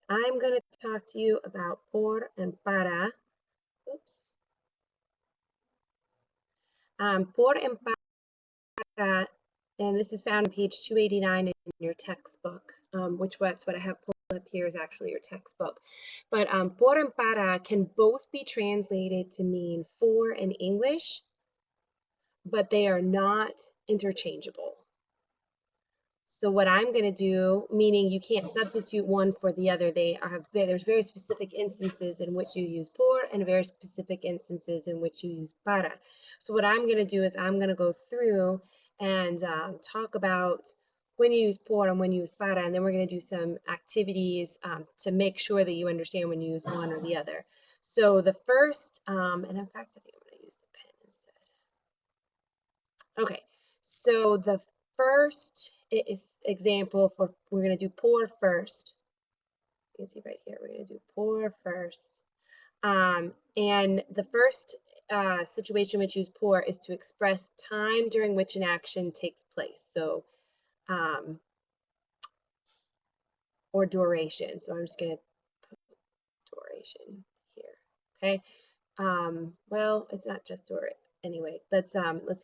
I'm going to talk to you about por and para. Oops. Por and para, and this is found on page 289 in your textbook, that's what I have pulled up here is actually your textbook. But por and para can both be translated to mean for in English, but they are not interchangeable. So what I'm going to do, meaning you can't substitute one for the other, there's very specific instances in which you use por and very specific instances in which you use para. So what I'm going to do is I'm going to go through and talk about when you use por and when you use para, and then we're going to do some activities to make sure that you understand when you use one or the other. So the first, and in fact, I think I'm going to use the pen instead. Okay, so the first example we're going to do por first. You can see right here, we're going to do por first. And the first situation which use por is to express time during which an action takes place. So, or duration. So I'm just going to put duration here. Okay. Well, it's not just duration. Anyway, let's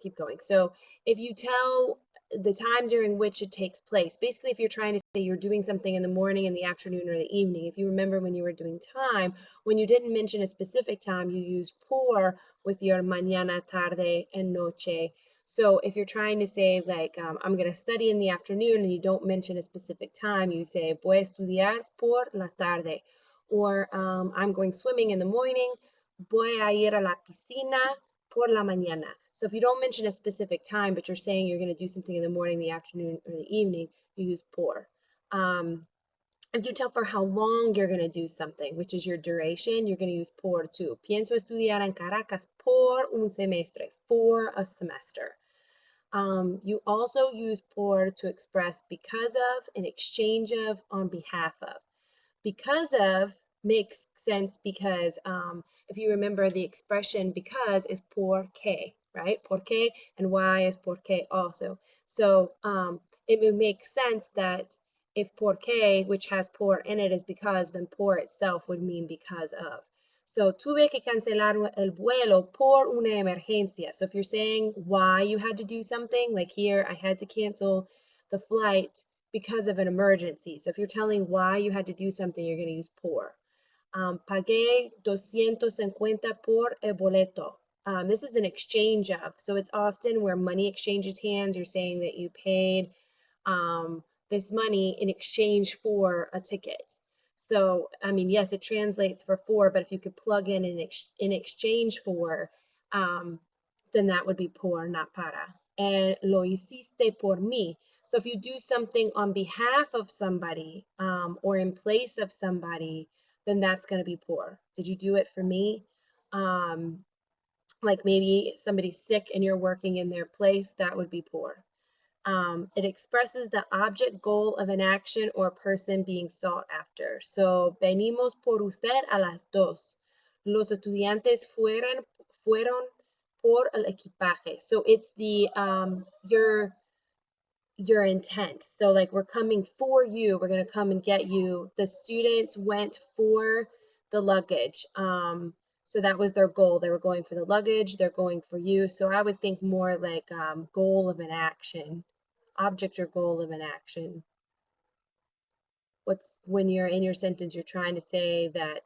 keep going. So if you tell the time during which it takes place, basically if you're trying to say you're doing something in the morning, in the afternoon, or the evening, if you remember when you were doing time, when you didn't mention a specific time, you used por with your mañana, tarde, and noche. So if you're trying to say like I'm going to study in the afternoon and you don't mention a specific time, you say voy a estudiar por la tarde, or I'm going swimming in the morning, voy a ir a la piscina por la mañana. So if you don't mention a specific time, but you're saying you're going to do something in the morning, the afternoon, or the evening, you use por. If you tell for how long you're going to do something, which is your duration, you're going to use por too. Pienso estudiar en Caracas por un semestre, for a semester. You also use por to express because of, in exchange of, on behalf of. Because of makes sense because if you remember the expression because is porque, right? Porque, and why is porque also. So it would make sense that if porque, which has por in it, is because, then por itself would mean because of. So tuve que cancelar el vuelo por una emergencia. So if you're saying why you had to do something, like here, I had to cancel the flight because of an emergency. So if you're telling why you had to do something, you're going to use por. Pagué 250 por el boleto. This is an exchange of, so it's often where money exchanges hands. You're saying that you paid this money in exchange for a ticket. So, I mean, yes, it translates for, but if you could plug in exchange for, then that would be por, not para. And lo hiciste por mí. So if you do something on behalf of somebody or in place of somebody, then that's going to be por. Did you do it for me? Like maybe somebody's sick and you're working in their place, that would be por. It expresses the object goal of an action or person being sought after. So, venimos por usted a las dos. Los estudiantes fueron por el equipaje. So it's the your intent. So like we're coming for you, we're going to come and get you. The students went for the luggage. So that was their goal. They were going for the luggage, they're going for you. So I would think more like goal of an action, object or goal of an action. What's when you're in your sentence, you're trying to say that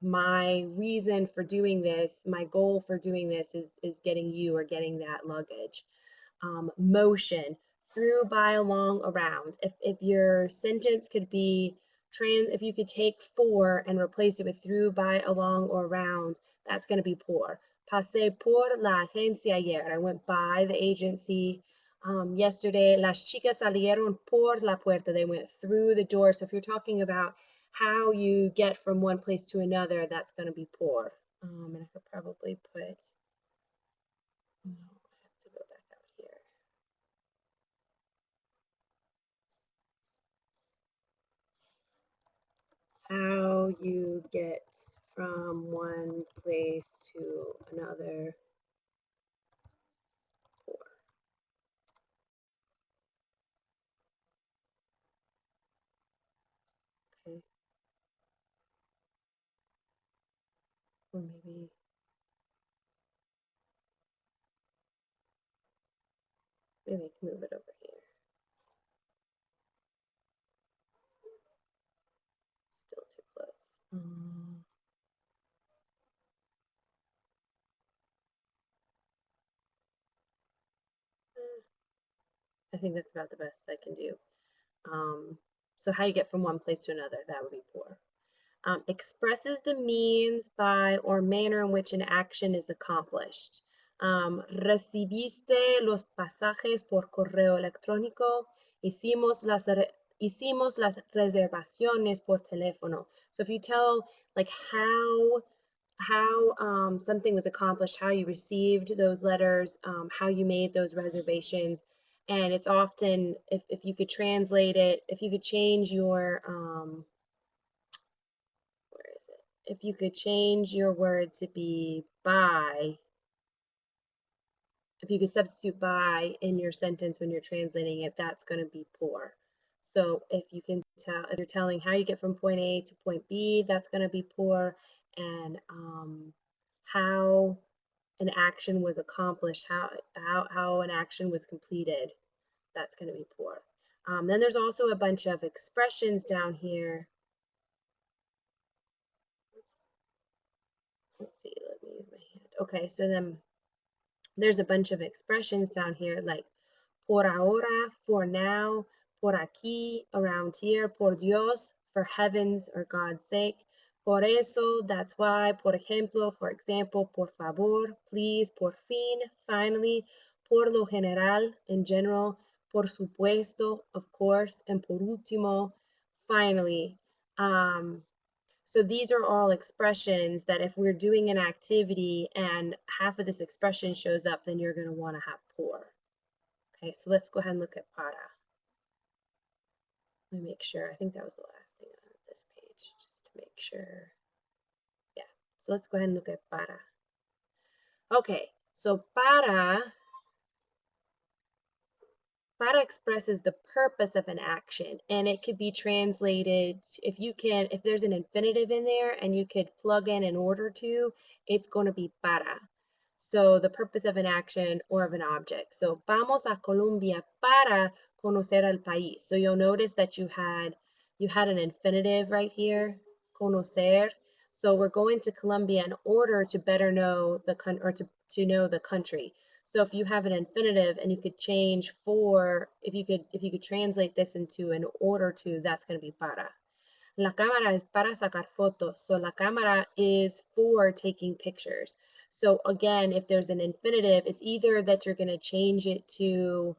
my reason for doing this, my goal for doing this is getting you or getting that luggage. Motion, through, by, along, around. If your sentence could be if you could take for and replace it with through, by, along, or around, that's going to be por. Pasé por la agencia ayer. I went by the agency yesterday. Las chicas salieron por la puerta. They went through the door. So if you're talking about how you get from one place to another, that's going to be por. And I could probably put, no, I have to go back out here. How you get from one place to another. Okay. Or maybe I can move it over here. Still too close. I think that's about the best I can do. So how you get from one place to another, that would be por. Expresses the means by or manner in which an action is accomplished. Recibiste los pasajes por correo electrónico. Hicimos las reservaciones por teléfono. So if you tell like how something was accomplished, how you received those letters, how you made those reservations, and it's often if you could translate it, if you could change your where is it? If you could change your word to be by, if you could substitute by in your sentence when you're translating it, that's going to be por. So if you can tell, if you're telling how you get from point A to point B, that's going to be por, and how an action was accomplished, how an action was completed, that's going to be por. Then there's also a bunch of expressions down here. Let's see, let me use my hand. Okay, so then there's a bunch of expressions down here like por ahora, for now, por aquí, around here, por Dios, for heaven's or God's sake, por eso, that's why, por ejemplo, for example, por favor, please, por fin, finally, por lo general, in general, por supuesto, of course, and por último, finally. So these are all expressions that if we're doing an activity and half of this expression shows up, then you're going to want to have por. Okay, so let's go ahead and look at para. Let me make sure. I think that was the last thing on this page, just to make sure. Yeah, so let's go ahead and look at para. Okay, so para expresses the purpose of an action, and it could be translated, if there's an infinitive in there and you could plug in an order to, it's going to be para. So the purpose of an action or of an object. So vamos a Colombia para conocer el país. So you'll notice that you had an infinitive right here, conocer. So we're going to Colombia in order to better know to know the country. So if you have an infinitive and you could change for, if you could translate this into an order to, that's going to be para. La cámara es para sacar fotos. So la cámara is for taking pictures. So again, if there's an infinitive, it's either that you're going to change it to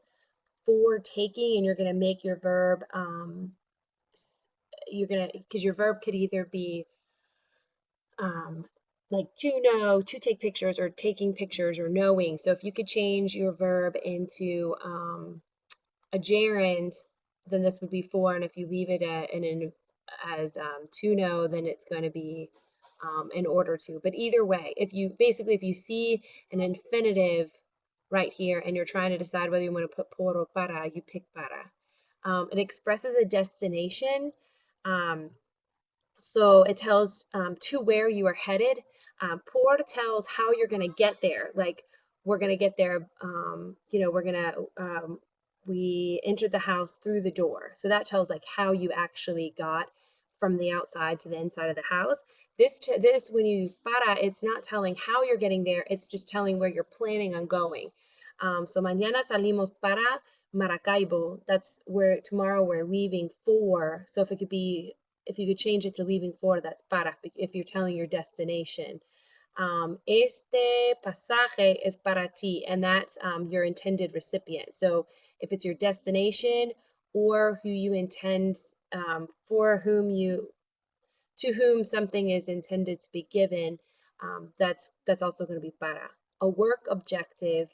for taking and you're going to make your verb, because your verb could either be like to know, to take pictures, or taking pictures, or knowing. So if you could change your verb into a gerund, then this would be for, and if you leave it as to know, then it's going to be in order to. But either way, if you see an infinitive right here and you're trying to decide whether you want to put por or para, you pick para. It expresses a destination. So it tells to where you are headed. Por tells how you're going to get there. Like we're going to get there, we entered the house through the door. So that tells like how you actually got from the outside to the inside of the house. This when you use para, it's not telling how you're getting there. It's just telling where you're planning on going. So mañana salimos para Maracaibo. That's where tomorrow we're leaving for. So if you could change it to leaving for, that's para, if you're telling your destination. Este pasaje es para ti, and that's your intended recipient. So if it's your destination or who you intend, to whom something is intended to be given, that's also going to be para. A work objective,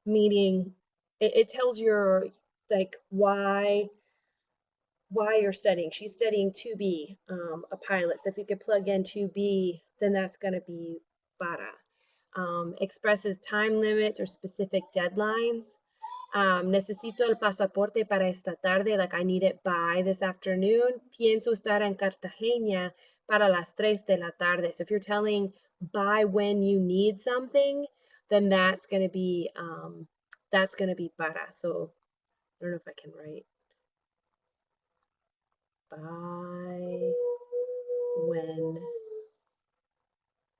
meaning it tells your like why you're studying. She's studying to be a pilot. So if you could plug in to be, then that's going to be para. Expresses time limits or specific deadlines. Necesito el pasaporte para esta tarde, like I need it by this afternoon. Pienso estar en Cartagena para las 3 de la tarde. So if you're telling by when you need something, then that's going to be para. So I don't know if I can write by when.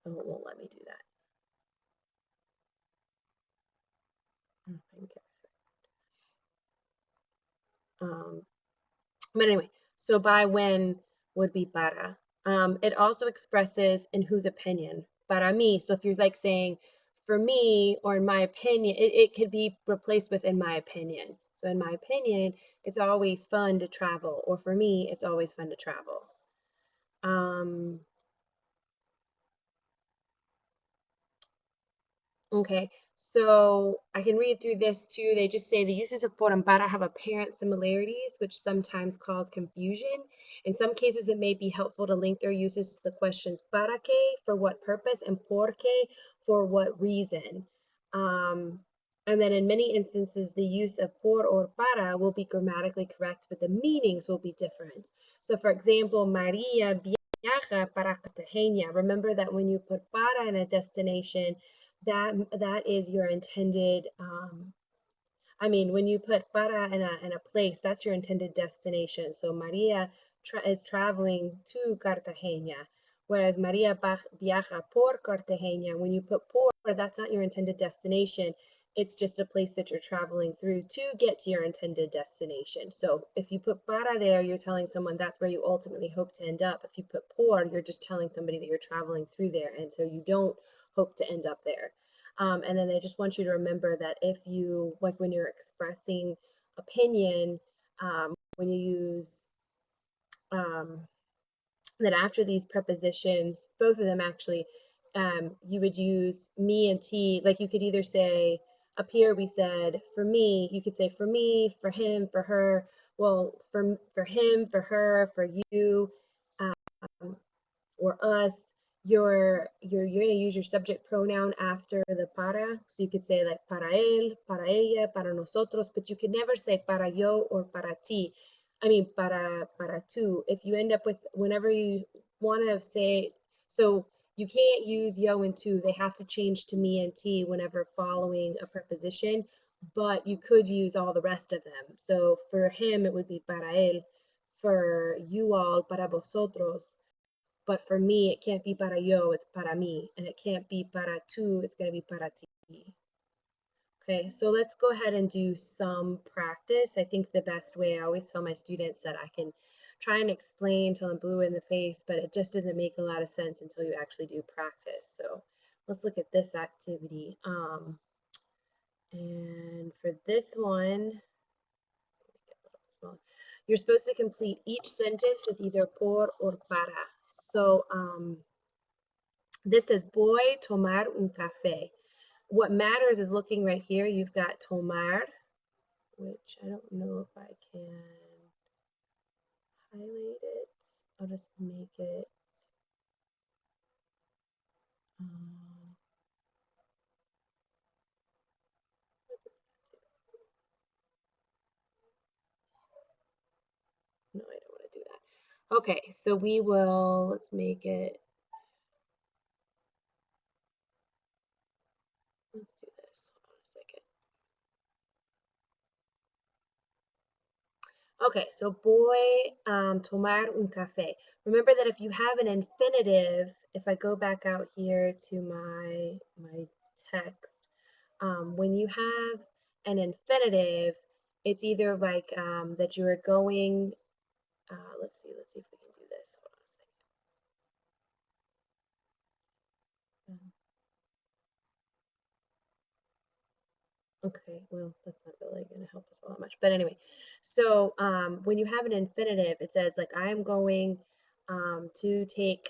Oh, it won't let me do that. Um, but anyway, so by when would be para. It also expresses in whose opinion. Para mí. So if you're like saying for me or in my opinion, it could be replaced with in my opinion. So in my opinion, it's always fun to travel. Or for me, it's always fun to travel. Okay, so I can read through this too. They just say the uses of por and para have apparent similarities, which sometimes cause confusion. In some cases, it may be helpful to link their uses to the questions para qué, for what purpose, and por qué, for what reason. And then in many instances, the use of por or para will be grammatically correct, but the meanings will be different. So for example, Maria viaja para Cartagena. Remember that when you put para in a destination, that is your intended when you put para in a place, that's your intended destination. So Maria is traveling to Cartagena, whereas Maria viaja por Cartagena. When you put por, that's not your intended destination. It's just a place that you're traveling through to get to your intended destination. So if you put para there, you're telling someone that's where you ultimately hope to end up. If you put por, you're just telling somebody that you're traveling through there, and so you don't hope to end up there. And then I just want you to remember that if you, like when you're expressing opinion, when you use that after these prepositions, both of them actually, you would use me and T. Like you could either say, up here we said for me, you could say for me, for him, for her. Well, for him, for her, for you, um, or us, you're going to use your subject pronoun after the para. So you could say like para él, para ella, para nosotros, but you could never say para yo or para ti. I mean para tú. If you end up with whenever you want to say, so you can't use yo and tú. They have to change to me and ti whenever following a preposition, but you could use all the rest of them. So for him it would be para él, for you all para vosotros. But for me, it can't be para yo, it's para mí. And it can't be para tú, it's going to be para ti. Okay, so let's go ahead and do some practice. I think the best way, I always tell my students that I can try and explain till I'm blue in the face, but it just doesn't make a lot of sense until you actually do practice. So let's look at this activity. And for this one, you're supposed to complete each sentence with either por or para. So this says, voy tomar un café. What matters is looking right here. You've got tomar, which I don't know if I can highlight it. I'll just make it. No, I don't want to do that. Okay, so we will, let's make it. Let's do this. Hold on a second. Okay, so voy tomar un café. Remember that if you have an infinitive, if I go back out here to my text, when you have an infinitive, it's either like that you are going. Let's see if we can do this. Hold on a second. Okay, well, that's not really going to help us all that much. But anyway, so when you have an infinitive, it says like I'm going to take.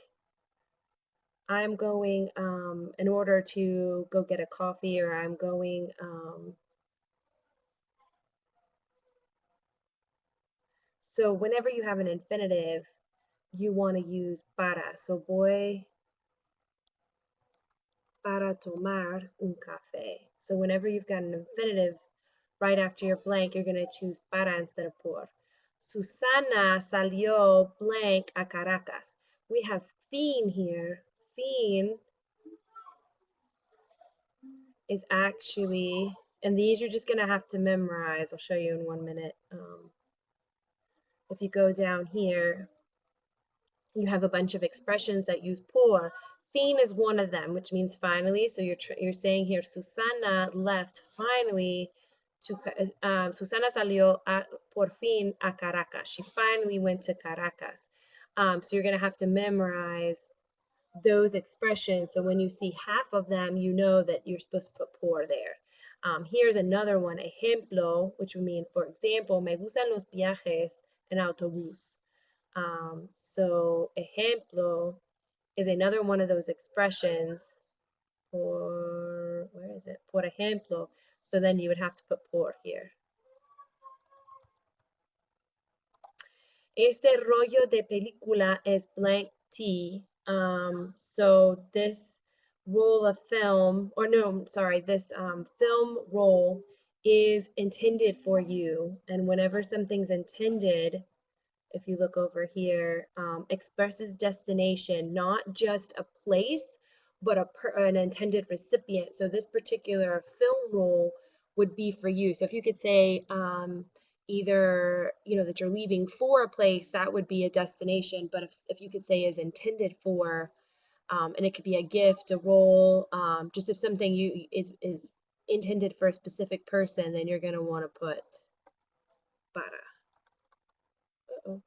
I'm going in order to go get a coffee, or I'm going. So whenever you have an infinitive, you want to use para. So voy para tomar un café. So whenever you've got an infinitive, right after your blank, you're going to choose para instead of por. Susana salió blank a Caracas. We have fin here. Fin is actually, and these you're just going to have to memorize. I'll show you in 1 minute. If you go down here, you have a bunch of expressions that use por. Fin is one of them, which means finally. So you're saying here, Susana left finally to, Susana salió por fin a Caracas. She finally went to Caracas. So you're going to have to memorize those expressions. So when you see half of them, you know that you're supposed to put por there. Here's another one, ejemplo, which would mean, for example, me gustan los viajes en autobús. So ejemplo is another one of those expressions for, where is it? Por ejemplo. So then you would have to put por here. Este rollo de película es blank T. So this roll of film, or no, sorry, this film roll is intended for you. And whenever something's intended, if you look over here, expresses destination, not just a place, but an intended recipient. So this particular film roll would be for you. So if you could say either, that you're leaving for a place, that would be a destination. But if you could say is intended for, and it could be a gift, a roll, just if something is intended for a specific person, then you're going to want to put para. Uh-oh.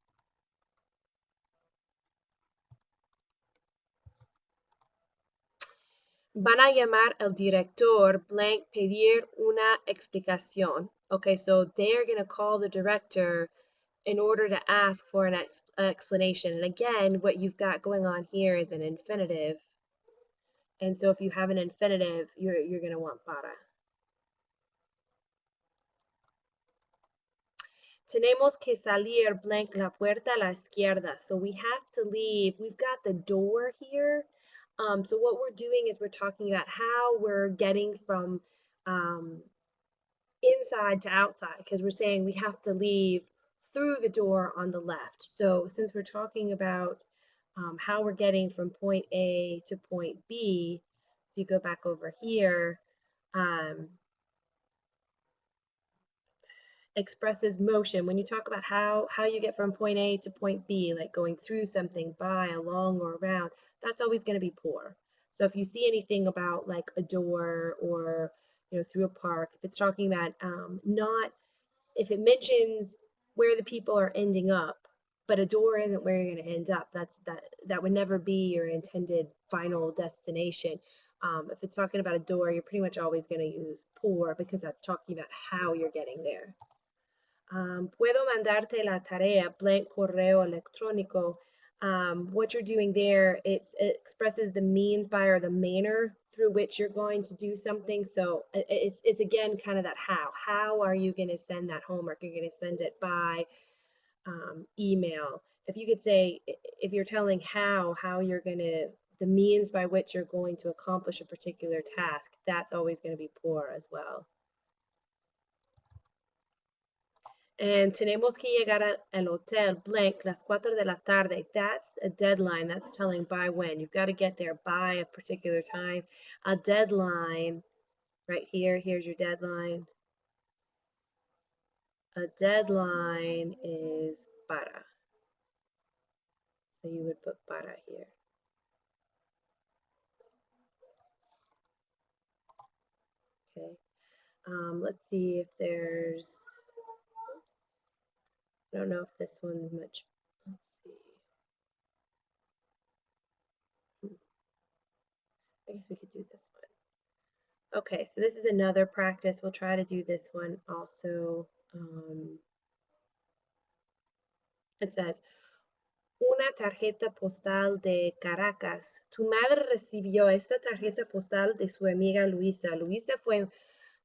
Van a llamar al director blank pedir una explicación. Okay, so they're going to call the director in order to ask for an explanation. And again, what you've got going on here is an infinitive. And so if you have an infinitive, you're going to want para. Tenemos que salir blank la puerta a la izquierda. So we have to leave. We've got the door here. So what we're doing is we're talking about how we're getting from inside to outside, because we're saying we have to leave through the door on the left. So since we're talking about how we're getting from point A to point B, if you go back over here, expresses motion. When you talk about how you get from point A to point B, like going through something, by, along, or around, that's always going to be por. So if you see anything about like a door or through a park, if it's talking about not, if it mentions where the people are ending up, but a door isn't where you're going to end up, that would never be your intended final destination. If it's talking about a door, you're pretty much always going to use por, because that's talking about how you're getting there. Puedo mandarte la tarea, blank correo electrónico. What you're doing there, it expresses the means by, or the manner through which you're going to do something. So it's again kind of that how. How are you going to send that homework? You're going to send it by email. If you could say, if you're telling how you're going to, the means by which you're going to accomplish a particular task, that's always going to be por as well. And tenemos que llegar al hotel blank las 4 de la tarde. That's a deadline. That's telling by when. You've got to get there by a particular time. A deadline, right here, here's your deadline. A deadline is para. So you would put para here. Okay. Let's see if there's, I don't know if this one's much, let's see. I guess we could do this one. Okay, so this is another practice. We'll try to do this one also. It says, una tarjeta postal de Caracas. Tu madre recibió esta tarjeta postal de su amiga Luisa. Luisa fue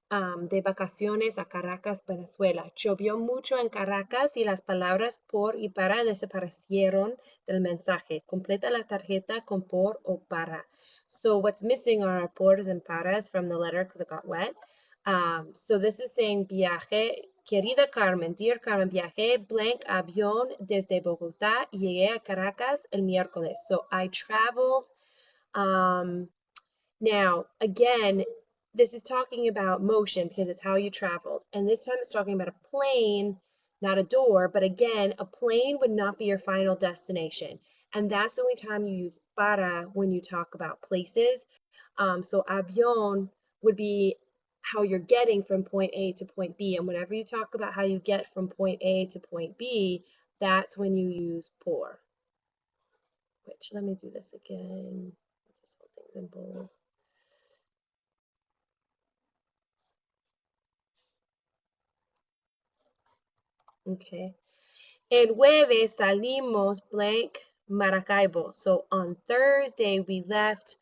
de vacaciones a Caracas, Venezuela. Llovió mucho en Caracas y las palabras por y para desaparecieron del mensaje. Completa la tarjeta con por o para. So what's missing are our pors and paras from the letter because it got wet. So this is saying viaje, querida Carmen, dear Carmen, viajé blank avión desde Bogotá, llegué a Caracas el miércoles. So I traveled. Now, again, this is talking about motion because it's how you traveled. And this time it's talking about a plane, not a door. But again, a plane would not be your final destination. And that's the only time you use para when you talk about places. So avión would be how you're getting from point A to point B. And whenever you talk about how you get from point A to point B, that's when you use por. Which, let me do this again. This whole thing's in bold. Okay. El jueves salimos blank Maracaibo. So on Thursday we left.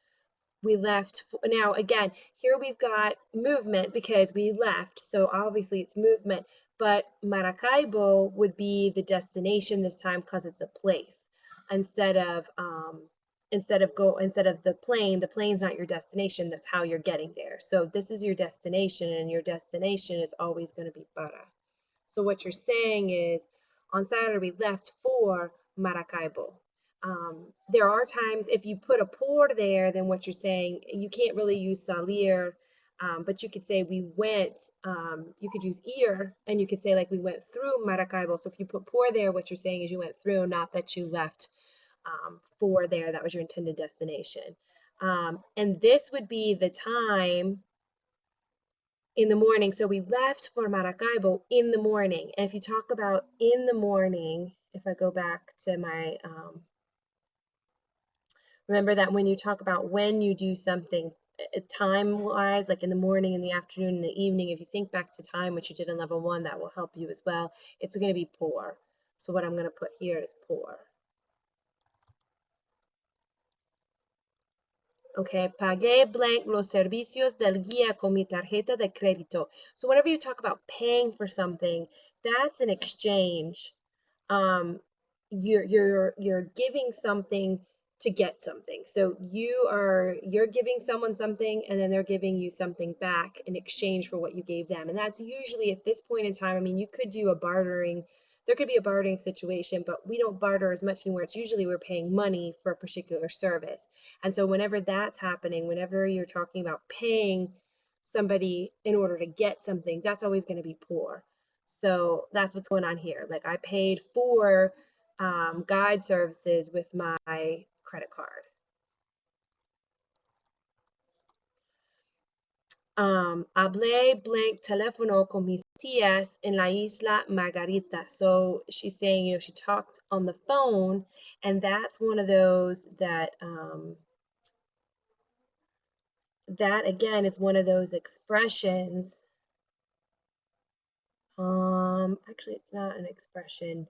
Now again, here we've got movement because we left. So obviously it's movement, but Maracaibo would be the destination this time because it's a place instead of the plane. The plane's not your destination. That's how you're getting there. So this is your destination, and your destination is always going to be para. So what you're saying is, on Saturday we left for Maracaibo. There are times if you put a por there, then what you're saying, you can't really use salir, but you could say we went, you could use ir, and you could say like we went through Maracaibo. So if you put por there, what you're saying is you went through, not that you left for there. That was your intended destination. And this would be the time in the morning. So we left for Maracaibo in the morning. And if you talk about in the morning, if I go back to my, remember that when you talk about when you do something, time-wise, like in the morning, in the afternoon, in the evening, if you think back to time, which you did in level 1, that will help you as well. It's going to be por. So what I'm going to put here is por. Okay, pagué blank los servicios del guía con mi tarjeta de crédito. So whenever you talk about paying for something, that's an exchange. You're giving something to get something. So you're giving someone something, and then they're giving you something back in exchange for what you gave them. And that's usually at this point in time. I mean, you could do a bartering. There could be a bartering situation, but we don't barter as much anymore. It's usually we're paying money for a particular service. And so whenever that's happening, whenever you're talking about paying somebody in order to get something, that's always going to be por. So that's what's going on here. Like I paid for guide services with my credit card. Hablé blank teléfono con mis tías en la isla Margarita. So she's saying, she talked on the phone, and that's one of those that that again is one of those expressions. Actually, it's not an expression,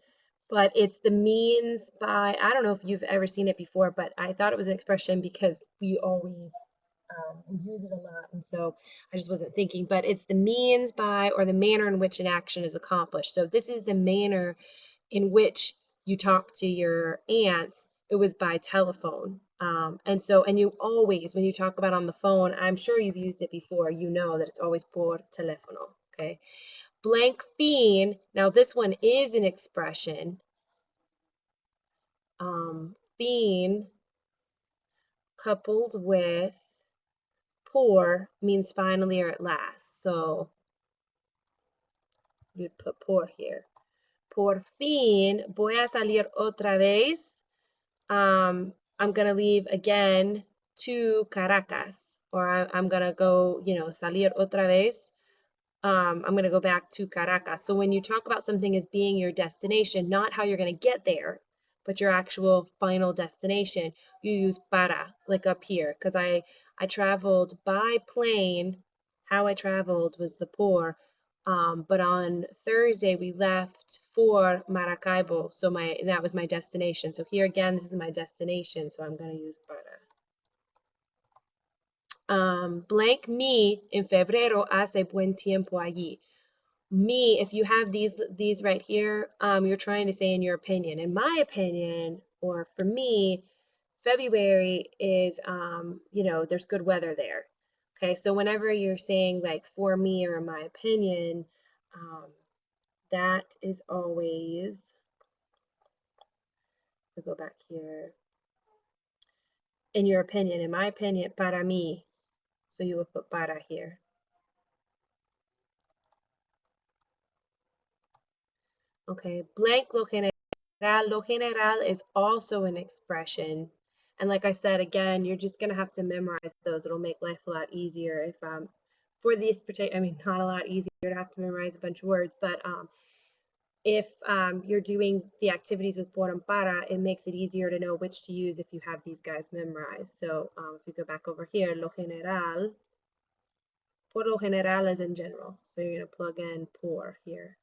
but it's the means by, I don't know if you've ever seen it before, but I thought it was an expression because we always we use it a lot, and so I just wasn't thinking, but it's the means by or the manner in which an action is accomplished. So this is the manner in which you talk to your aunts. It was by telephone. And you always, when you talk about on the phone, I'm sure you've used it before, you know that it's always por teléfono, okay? Blank fin, now this one is an expression. Fin coupled with por means finally or at last. So you'd put por here. Por fin voy a salir otra vez. I'm going to leave again to Caracas, or I'm going to go, salir otra vez. I'm going to go back to Caracas. So when you talk about something as being your destination, not how you're going to get there, but your actual final destination, you use para, like up here, because I traveled by plane. How I traveled was the por. But on Thursday we left for Maracaibo, so that was my destination. So here again, this is my destination, so I'm going to use para. Blank me en febrero hace buen tiempo allí. Me, if you have these right here, you're trying to say in your opinion. In my opinion, or for me, February is, there's good weather there. Okay, so whenever you're saying like for me or my opinion, um, that is always, we'll go back here, in your opinion, in my opinion, para mí. So you will put para here. Okay, blank lo general. Lo general is also an expression. And like I said, again, you're just going to have to memorize those. It'll make life a lot easier if, for these particular, I mean, not a lot easier to have to memorize a bunch of words, but if you're doing the activities with por and para, it makes it easier to know which to use if you have these guys memorized. So if you go back over here, lo general, por lo general is in general. So you're going to plug in por here.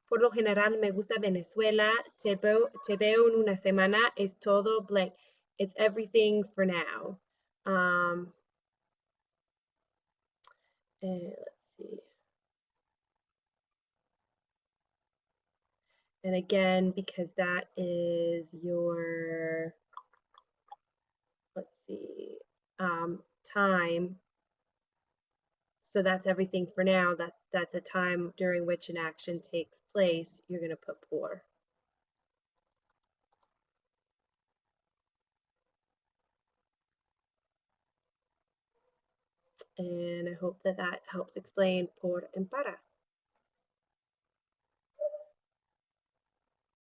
Por lo general me gusta Venezuela. Te veo en una semana. Es todo blank. It's everything for now. Let's see. And again, because that is your, let's see, time. So that's everything for now. That's a time during which an action takes place. You're going to put por. And I hope that that helps explain por and para.